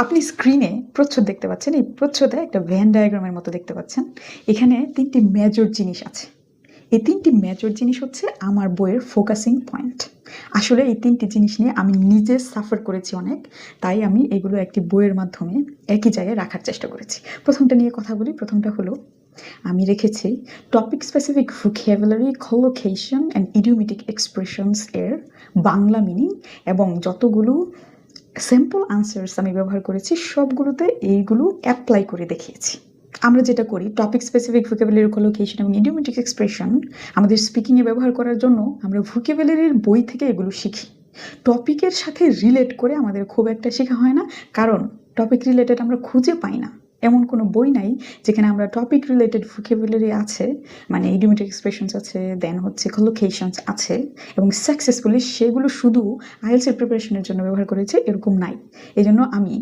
আপনি স্ক্রিনে প্রচ্ছদ দেখতে পাচ্ছেন। এই প্রচ্ছদে একটা ভেন ডায়াগ্রামের মতো দেখতে পাচ্ছেন। এখানে ৩টি মেজর জিনিস আছে। এই ৩টি মেজর জিনিস হচ্ছে আমার বইয়ের ফোকাসিং পয়েন্ট। আসলে এই ৩টি জিনিস নিয়ে আমি নিজে সাফার করেছি অনেক। তাই আমি এগুলো একটি বইয়ের মাধ্যমে একই জায়গায় রাখার চেষ্টা করেছি। প্রথমটা নিয়ে কথা বলি। প্রথমটা হলো আমি রেখেছি topic specific vocabulary, collocation and idiomatic expressions এর বাংলা মিনিং এবং যতগুলো সিম্পল আনসার্স আমি ব্যবহার করেছি সবগুলোতে এইগুলো অ্যাপ্লাই করে দেখিয়েছি। আমরা যেটা করি টপিক স্পেসিফিক ভোকাবুলারি, কলোকেশন এবং ইডিওমেটিক এক্সপ্রেশন আমাদের স্পিকিংয়ে ব্যবহার করার জন্য আমরা ভোকাবুলারির বই থেকে এগুলো শিখি। টপিকের সাথে রিলেট করে আমাদের খুব একটা শেখা হয় না, কারণ টপিক রিলেটেড আমরা খুঁজে পাই না। এমন কোনো বই নাই যেখানে আমরা টপিক রিলেটেড ভোকাবুলারি আছে, মানে ইডিওমেটিক এক্সপ্রেশনস আছে, দেন হচ্ছে কলোকেশনস আছে এবং সাকসেসফুলি সেগুলো শুধু আইএলটিএস এর প্রিপারেশনের জন্য ব্যবহার করেছে, এরকম নাই। এই জন্য আমি